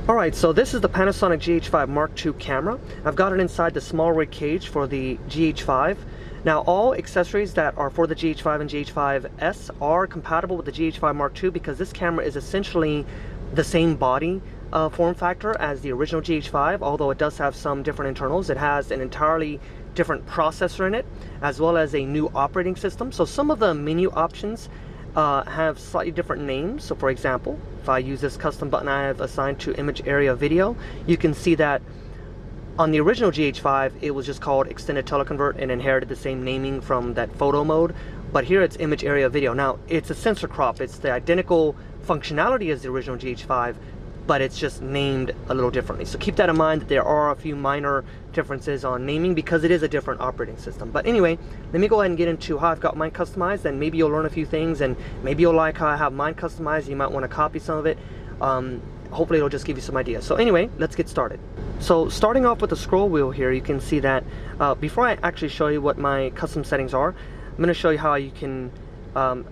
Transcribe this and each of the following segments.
Alright, so this is the Panasonic GH5 Mark II camera. I've got it inside the small rig cage for the GH5. Now all accessories that are for the GH5 and GH5S are compatible with the GH5 Mark II because this camera is essentially the same body form factor as the original GH5, although it does have some different internals. It has an entirely different processor in it, as well as a new operating system. So some of the menu options have slightly different names. So for example, if I use this custom button I have assigned to image area video, you can see that on the original GH5 it was just called extended teleconvert and inherited the same naming from that photo mode, but here it's image area video. Now it's a sensor crop, it's the identical functionality as the original GH5, but it's just named a little differently. So keep that in mind, that there are a few minor differences on naming because it is a different operating system. But anyway, let me go ahead and get into how I've got mine customized, and maybe you'll learn a few things, and maybe you'll like how I have mine customized. You might want to copy some of it. Hopefully it'll just give you some ideas. So anyway, let's get started. So starting off with the scroll wheel here, you can see that before I actually show you what my custom settings are, I'm going to show you how you can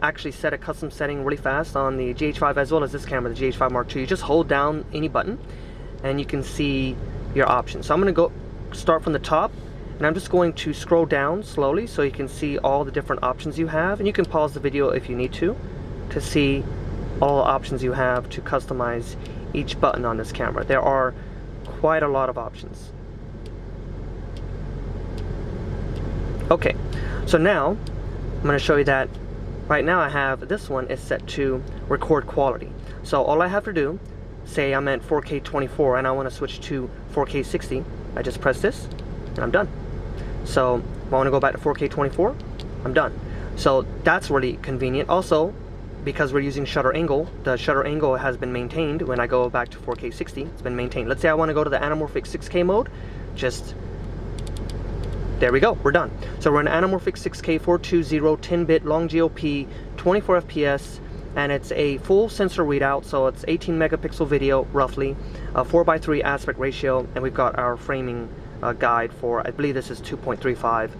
actually set a custom setting really fast on the GH5 as well as this camera, the GH5 Mark II. You just hold down any button and you can see your options. So I'm going to go start from the top, and I'm just going to scroll down slowly so you can see all the different options you have, and you can pause the video if you need to see all the options you have to customize each button on this camera. There are quite a lot of options. Okay, so now I'm going to show you that right now I have this one is set to record quality. So all I have to do, say I'm at 4K 24 and I want to switch to 4K 60, I just press this and I'm done. So if I want to go back to 4K 24, I'm done. So that's really convenient. Also, because we're using shutter angle, the shutter angle has been maintained. When I go back to 4K 60, it's been maintained. Let's say I want to go to the anamorphic 6K mode, just there we go, we're done. So we're in anamorphic 6K 420 10-bit long GOP 24 FPS, and it's a full sensor readout, so it's 18 megapixel video roughly, a 4:3 aspect ratio, and we've got our framing guide for, I believe this is 2.35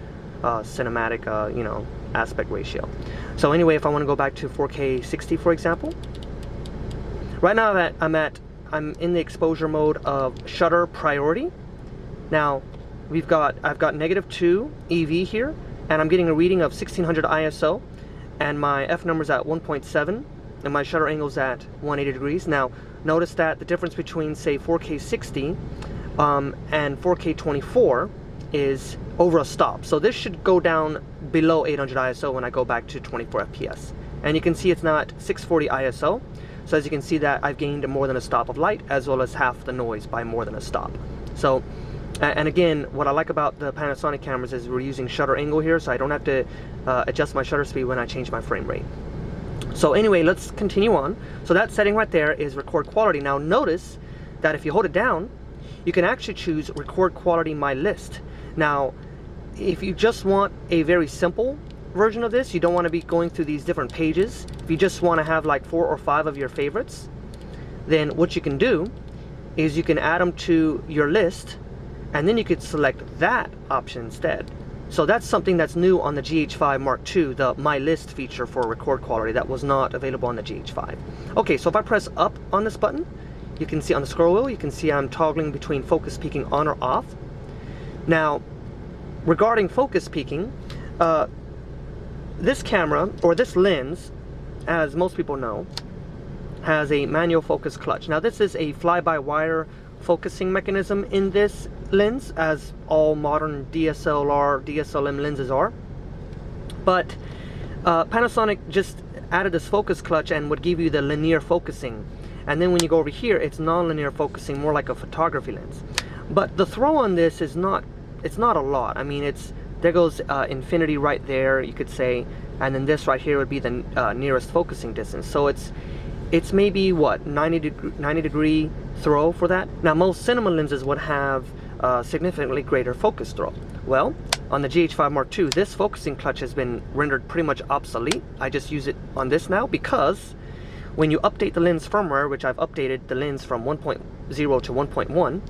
cinematic aspect ratio. So anyway, if I want to go back to 4K 60 for example, right now I'm in the exposure mode of shutter priority. Now I've got -2 EV here, and I'm getting a reading of 1600 ISO, and my f number's at 1.7, and my shutter angle's at 180 degrees. Now notice that the difference between say 4K 60 and 4K 24 is over a stop. So this should go down below 800 ISO when I go back to 24 FPS. And you can see it's not 640 ISO. So as you can see that I've gained more than a stop of light, as well as half the noise by more than a stop. So, and again, what I like about the Panasonic cameras is we're using shutter angle here, so I don't have to adjust my shutter speed when I change my frame rate. So anyway, let's continue on. So that setting right there is record quality. Now notice that if you hold it down, you can actually choose record quality my list. Now, if you just want a very simple version of this, you don't want to be going through these different pages, if you just want to have like 4 or 5 of your favorites, then what you can do is you can add them to your list, and then you could select that option instead. So that's something that's new on the GH5 Mark II, the My List feature for record quality that was not available on the GH5. Okay, so if I press up on this button, you can see on the scroll wheel, you can see I'm toggling between focus peaking on or off. Now, regarding focus peaking, this camera, or this lens, as most people know, has a manual focus clutch. Now this is a fly-by-wire focusing mechanism in this lens, as all modern DSLR, DSLM lenses are. But Panasonic just added this focus clutch and would give you the linear focusing. And then when you go over here, it's non-linear focusing, more like a photography lens. But the throw on this is not, it's not a lot. I mean, there goes infinity right there, you could say, and then this right here would be the nearest focusing distance. So it's maybe what, 90 degree throw for that. Now most cinema lenses would have significantly greater focus throw. Well, on the GH5 Mark II, this focusing clutch has been rendered pretty much obsolete. I just use it on this now because when you update the lens firmware, which I've updated the lens from 1.0 to 1.1,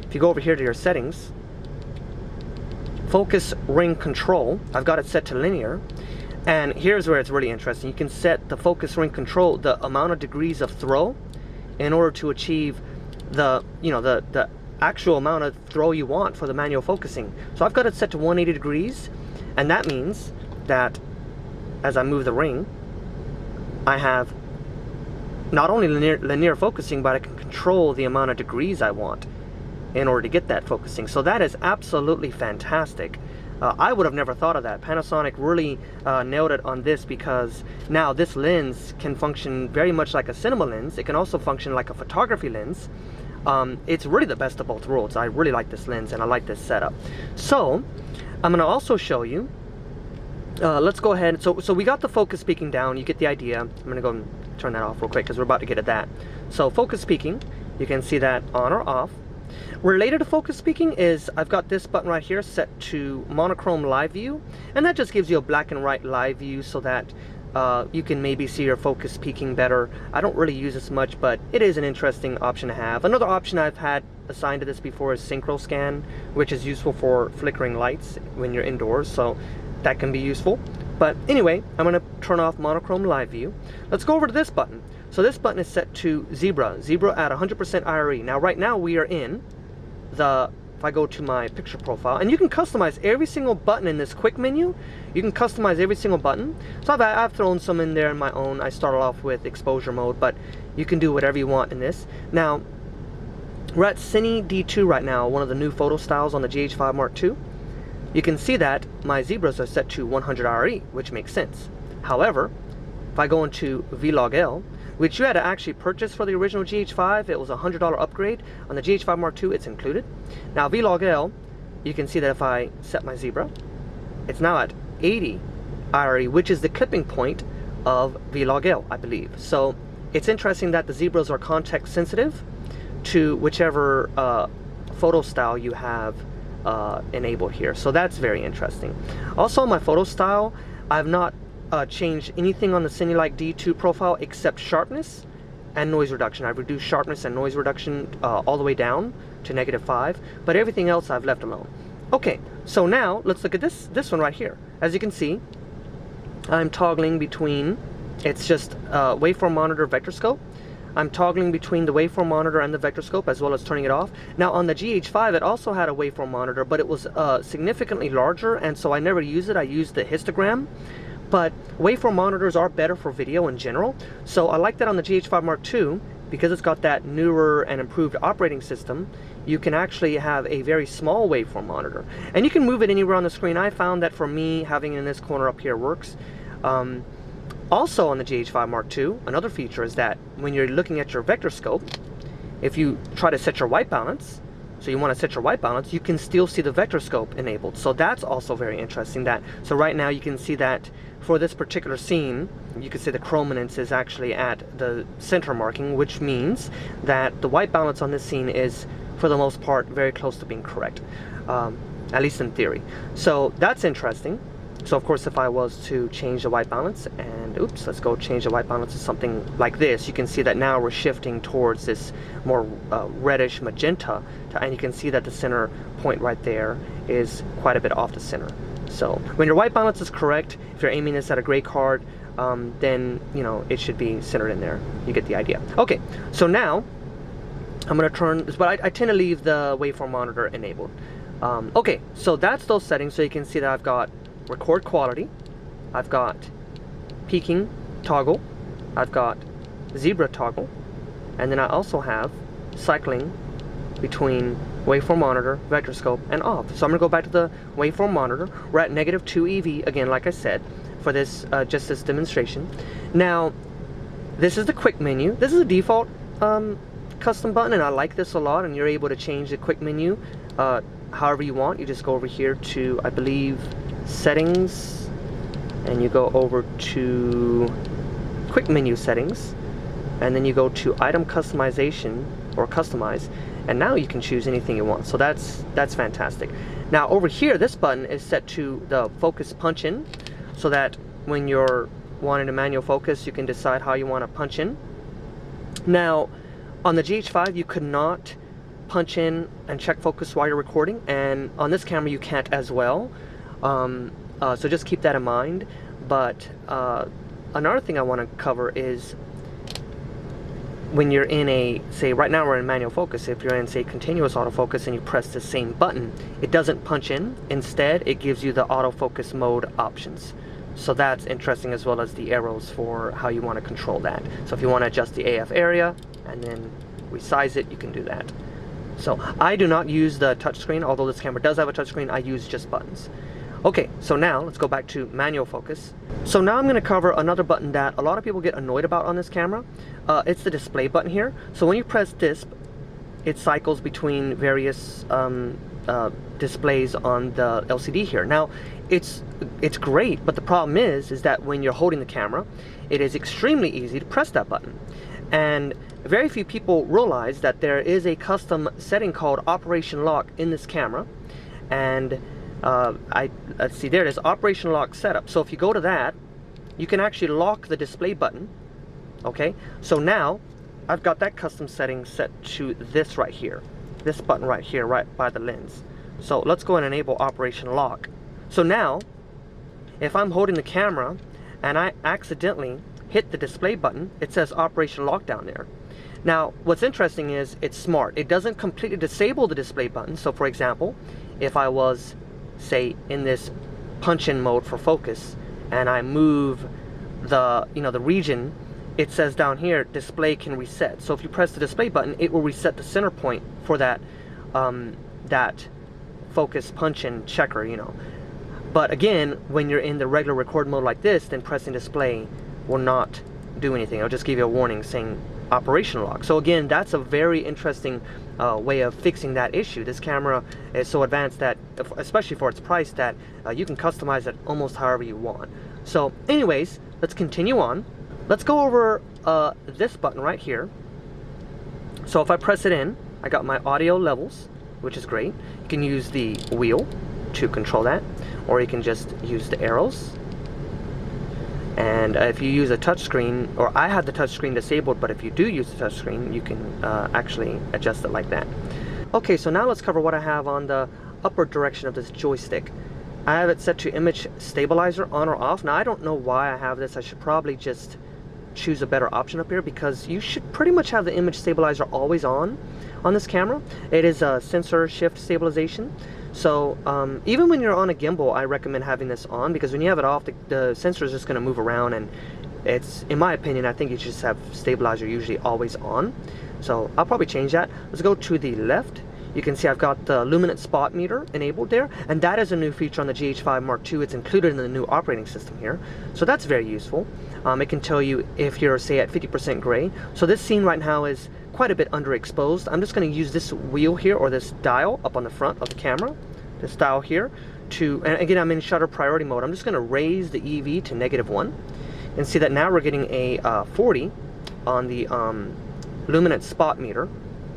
if you go over here to your settings, focus ring control, I've got it set to linear, and here's where it's really interesting. You can set the focus ring control, the amount of degrees of throw, in order to achieve the the actual amount of throw you want for the manual focusing. So I've got it set to 180 degrees, and that means that as I move the ring, I have not only linear focusing, but I can control the amount of degrees I want in order to get that focusing. So that is absolutely fantastic. I would have never thought of that. Panasonic really nailed it on this, because now this lens can function very much like a cinema lens. It can also function like a photography lens. It's really the best of both worlds. I really like this lens and I like this setup. So I'm going to also show you, let's go ahead. So we got the focus peaking down. You get the idea. I'm going to go and turn that off real quick because we're about to get at that. So focus peaking, you can see that on or off. Related to focus peaking is I've got this button right here set to monochrome live view, and that just gives you a black and white live view so that you can maybe see your focus peaking better. I don't really use this much, but it is an interesting option to have. Another option I've had assigned to this before is Synchro Scan, which is useful for flickering lights when you're indoors, so that can be useful. But anyway, I'm going to turn off monochrome live view. Let's go over to this button. So this button is set to zebra at 100% IRE. Now right now we are in the, if I go to my picture profile, and you can customize every single button in this quick menu. You can customize every single button. So I've thrown some in there in my own. I started off with exposure mode, but you can do whatever you want in this. Now we're at Cine D2 right now, one of the new photo styles on the GH5 Mark II. You can see that my zebras are set to 100 IRE, which makes sense. However, if I go into Vlog L, which you had to actually purchase for the original GH5, it was a $100 upgrade. On the GH5 Mark II, it's included. Now Vlog L, you can see that if I set my zebra, it's now at 80 IRE, which is the clipping point of Vlog L, I believe. So it's interesting that the zebras are context sensitive to whichever photo style you have enabled here. So that's very interesting. Also, my photo style, I've not changed anything on the Cine D2 profile except sharpness and noise reduction. I've reduced sharpness and noise reduction all the way down to -5, but everything else I've left alone. Okay, so now let's look at this one right here. As you can see, I'm toggling between, it's just Waveform Monitor vector scope. I'm toggling between the Waveform Monitor and the vector scope, as well as turning it off. Now on the GH5, it also had a Waveform Monitor, but it was significantly larger, and so I never used it. I used the histogram. But waveform monitors are better for video in general, so I like that on the GH5 Mark II, because it's got that newer and improved operating system. You can actually have a very small waveform monitor, and you can move it anywhere on the screen. I found that for me, having it in this corner up here works. Also on the GH5 Mark II, another feature is that when you're looking at your vector scope, if you try to set your white balance, so you want to set your white balance, you can still see the vector scope enabled. So that's also very interesting. So right now you can see that for this particular scene, you can see the chrominance is actually at the center marking, which means that the white balance on this scene is, for the most part, very close to being correct, at least in theory. So that's interesting. So of course, if I was to change the white balance, and oops, let's go change the white balance to something like this, you can see that now we're shifting towards this more reddish magenta, and you can see that the center point right there is quite a bit off the center. So when your white balance is correct, if you're aiming this at a gray card, then it should be centered in there. You get the idea. Okay, so now I'm going to turn this, but I tend to leave the waveform monitor enabled. Okay, so that's those settings. So you can see that I've got record quality, I've got peaking toggle, I've got zebra toggle, and then I also have cycling between waveform monitor, vector scope, and off. So I'm going to go back to the waveform monitor. We're at -2 EV again, like I said, for this just this demonstration. Now, this is the quick menu. This is a default custom button, and I like this a lot. And you're able to change the quick menu however you want. You just go over here to, I believe, settings, and you go over to quick menu settings, and then you go to item customization or customize, and now you can choose anything you want. So that's fantastic. Now over here, this button is set to the focus punch in, so that when you're wanting to manual focus, you can decide how you want to punch in. Now on the GH5, you could not punch in and check focus while you're recording, and on this camera you can't as well. So just keep that in mind. But another thing I want to cover is when you're in a, say right now we're in manual focus, if you're in say continuous autofocus and you press the same button, it doesn't punch in. Instead, it gives you the autofocus mode options. So that's interesting, as well as the arrows for how you want to control that. So if you want to adjust the AF area and then resize it, you can do that. So I do not use the touchscreen, although this camera does have a touchscreen. I use just buttons. Okay, so now let's go back to manual focus. So now I'm going to cover another button that a lot of people get annoyed about on this camera. It's the display button here. So when you press this, it cycles between various displays on the LCD here. Now, it's great, but the problem is that when you're holding the camera, it is extremely easy to press that button. And very few people realize that there is a custom setting called Operation Lock in this camera. And let's see, there it is, Operation Lock Setup. So if you go to that, you can actually lock the display button. Okay, so now I've got that custom setting set to this right here, this button right here, right by the lens. So let's go and enable Operation Lock. So now, if I'm holding the camera and I accidentally hit the display button, it says Operation Lock down there. Now, what's interesting is it's smart. It doesn't completely disable the display button. So for example, if I was, say, in this punch-in mode for focus, and I move the, the region, it says down here, display can reset. So if you press the display button, it will reset the center point for that, that focus punch-in checker, But again, when you're in the regular record mode like this, then pressing display will not do anything. It'll just give you a warning saying Operation Lock. So again, that's a very interesting way of fixing that issue. This camera is so advanced that, especially for its price, that you can customize it almost however you want. So anyways, let's continue on. Let's go over this button right here. So if I press it in, I got my audio levels, which is great. You can use the wheel to control that, or you can just use the arrows. And if you use a touchscreen, or I have the touchscreen disabled, but if you do use the touchscreen, you can actually adjust it like that. Okay, so now let's cover what I have on the upward direction of this joystick. I have it set to image stabilizer on or off. Now I don't know why I have this. I should probably just choose a better option up here, because you should pretty much have the image stabilizer always on this camera. It is a sensor shift stabilization. So even when you're on a gimbal, I recommend having this on, because when you have it off, the sensor is just going to move around, and it's, in my opinion, I think you should just have stabilizer usually always on. So I'll probably change that. Let's go to the left. You can see I've got the Luminance spot meter enabled there, and that is a new feature on the GH5 II. It's included in the new operating system here, so that's very useful. It can tell you if you're, say, at 50% gray. So this scene right now is quite a bit underexposed. I'm just going to use this wheel here, or this dial up on the front of the camera, this dial here, to, and again, I'm in shutter priority mode. I'm just going to raise the EV to -1, and see that now we're getting a 40 on the Luminance spot meter.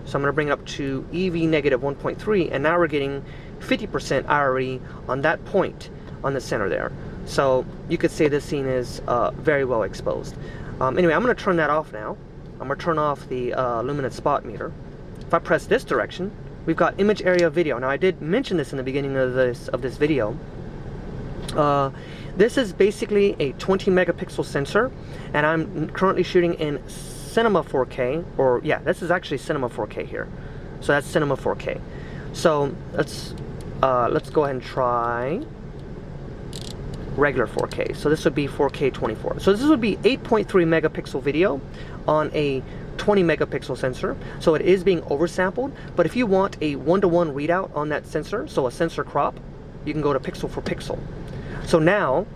So I'm going to bring it up to EV -1.3, and now we're getting 50% IRE on that point on the center there. So you could say this scene is very well exposed. Anyway, I'm going to turn that off now. I'm going to turn off the Luminance spot meter. If I press this direction, we've got image area video. Now I did mention this in the beginning of this video. This is basically a 20 megapixel sensor, and I'm currently shooting in Cinema 4K, or yeah, this is actually Cinema 4K here. So that's Cinema 4K. So let's go ahead and try regular 4K. So this would be 4K 24. So this would be 8.3 megapixel video on a 20 megapixel sensor. So it is being oversampled, but if you want a 1-to-1 readout on that sensor, so a sensor crop, you can go to pixel for pixel. So now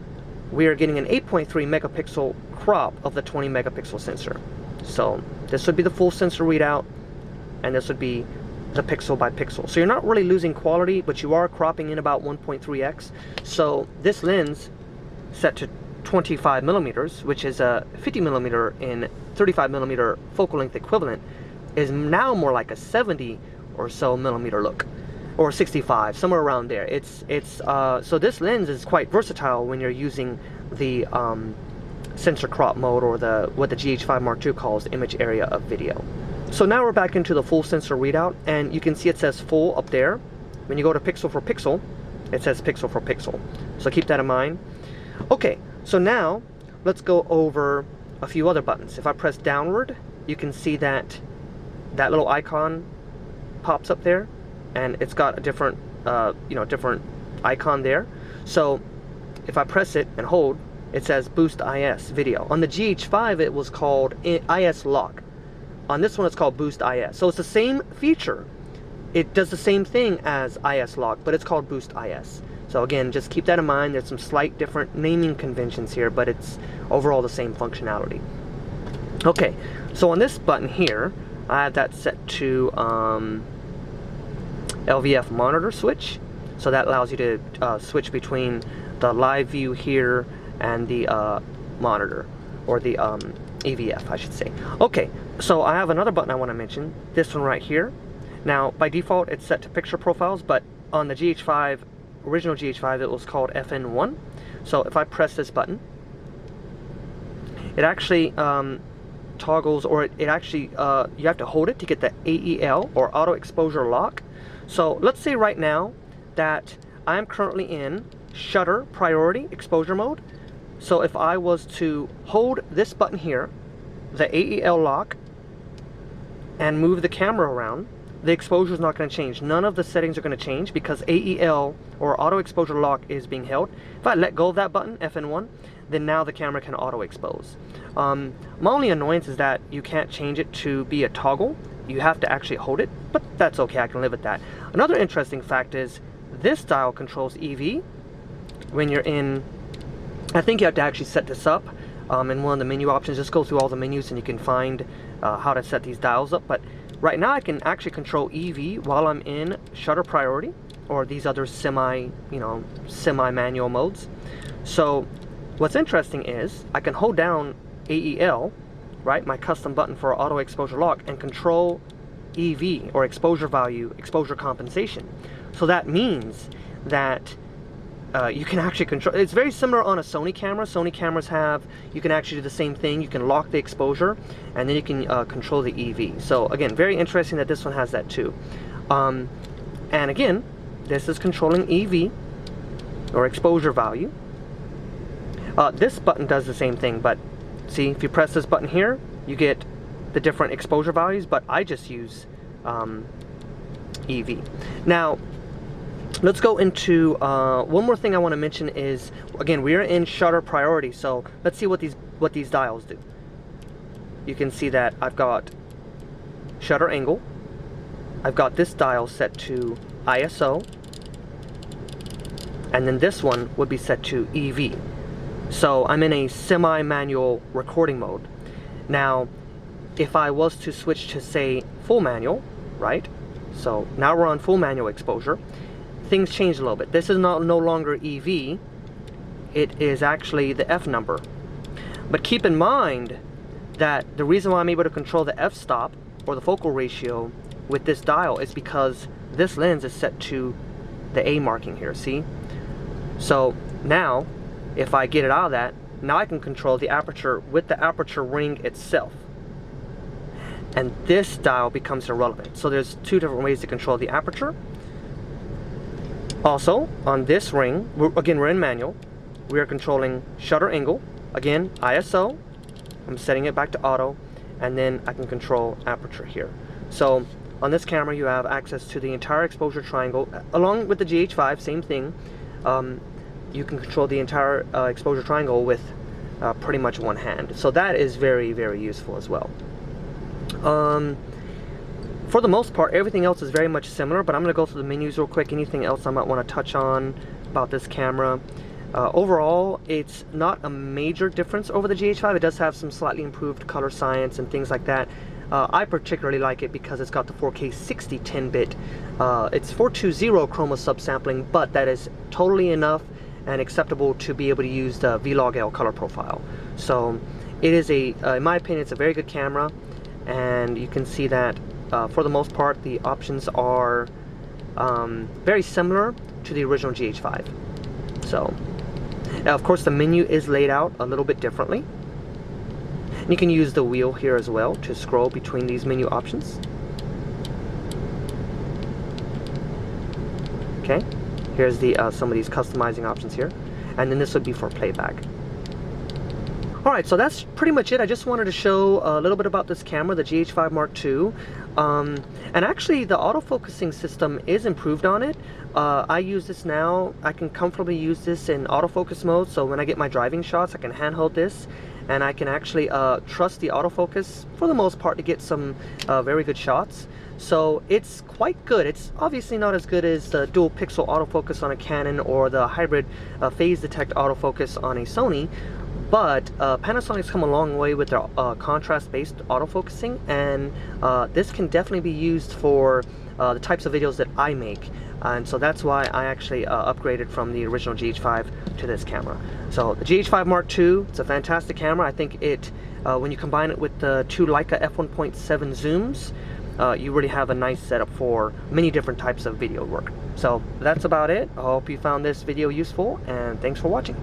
we are getting an 8.3 megapixel crop of the 20 megapixel sensor. So this would be the full sensor readout, and this would be the pixel by pixel. So you're not really losing quality, but you are cropping in about 1.3x. So this lens set to 25 millimeters, which is a 50 millimeter in 35 millimeter focal length equivalent, is now more like a 70 or so millimeter look, or 65, somewhere around there. So this lens is quite versatile when you're using the sensor crop mode, or what the GH5 II calls image area of video. So now we're back into the full sensor readout, and you can see it says full up there. When you go to pixel for pixel, it says pixel for pixel. So keep that in mind. Okay, so now let's go over a few other buttons. If I press downward, you can see that that little icon pops up there, and it's got a different different icon there. So if I press it and hold, it says Boost IS Video. On the GH5 it was called IS Lock. On this one it's called Boost IS. So it's the same feature. It does the same thing as IS Lock, but it's called Boost IS. So again, just keep that in mind. There's some slight different naming conventions here, but it's overall the same functionality. Okay, so on this button here, I have that set to LVF monitor switch. So that allows you to switch between the live view here and the monitor, or the EVF, I should say. Okay, so I have another button I want to mention, this one right here. Now, by default, it's set to picture profiles, but on the GH5, original GH5, it was called FN1. So if I press this button, it actually toggles, or it actually, you have to hold it to get the AEL, or auto exposure lock. So let's say right now that I'm currently in shutter priority exposure mode. So if I was to hold this button here, the AEL lock, and move the camera around, the exposure is not going to change. None of the settings are going to change because AEL, or auto exposure lock, is being held. If I let go of that button, FN1, then now the camera can auto expose. My only annoyance is that you can't change it to be a toggle. You have to actually hold it, but that's okay, I can live with that. Another interesting fact is this dial controls EV. When you're in, I think you have to actually set this up in one of the menu options. Just go through all the menus and you can find how to set these dials up. But right now I can actually control EV while I'm in shutter priority, or these other semi-manual modes. So what's interesting is I can hold down AEL, right, my custom button for auto exposure lock, and control EV, or exposure value, exposure compensation. So that means that you can actually control, it's very similar on a Sony camera. Sony cameras have, you can actually do the same thing. You can lock the exposure, and then you can control the EV. So again, very interesting that this one has that too. And again, this is controlling EV, or exposure value. This button does the same thing, but see, if you press this button here, you get the different exposure values, but I just use EV. Now, let's go into one more thing I want to mention is, again, we are in shutter priority, so let's see what these dials do. You can see that I've got shutter angle, I've got this dial set to ISO, and then this one would be set to EV. So I'm in a semi-manual recording mode. Now, if I was to switch to, say, full manual, right? So now we're on full manual exposure. Things change a little bit. This is no longer EV. It is actually the F number. But keep in mind that the reason why I'm able to control the f-stop, or the focal ratio, with this dial is because this lens is set to the A marking here, see? So now, if I get it out of that, now I can control the aperture with the aperture ring itself. And this dial becomes irrelevant. So there's two different ways to control the aperture. Also, on this ring, again, we're in manual. We are controlling shutter angle. Again, ISO. I'm setting it back to auto. And then I can control aperture here. So on this camera, you have access to the entire exposure triangle. Along with the GH5, same thing. You can control the entire exposure triangle with pretty much one hand. So that is very, very useful as well. For the most part, everything else is very much similar, but I'm going to go through the menus real quick. Anything else I might want to touch on about this camera? Overall, it's not a major difference over the GH5. It does have some slightly improved color science and things like that. I particularly like it because it's got the 4K 60 10-bit. It's 420 chroma subsampling, but that is totally enough and acceptable to be able to use the V-Log-L color profile. So it is in my opinion, it's a very good camera, and you can see that for the most part the options are very similar to the original GH5. So now, of course, the menu is laid out a little bit differently. And you can use the wheel here as well to scroll between these menu options. Okay, here's the some of these customizing options here, and then this would be for playback. Alright, so that's pretty much it. I just wanted to show a little bit about this camera, the GH5 Mark II. And actually the autofocusing system is improved on it. I use this now. I can comfortably use this in autofocus mode, so when I get my driving shots I can handhold this and I can actually trust the autofocus for the most part to get some very good shots. So it's quite good. It's obviously not as good as the dual pixel autofocus on a Canon or the hybrid phase detect autofocus on a Sony, but Panasonic's come a long way with their contrast-based autofocusing, and this can definitely be used for the types of videos that I make. And so that's why I actually upgraded from the original GH5 to this camera. So the GH5 Mark II, it's a fantastic camera. I think it, when you combine it with the two Leica f1.7 zooms, you really have a nice setup for many different types of video work. So that's about it. I hope you found this video useful, and thanks for watching.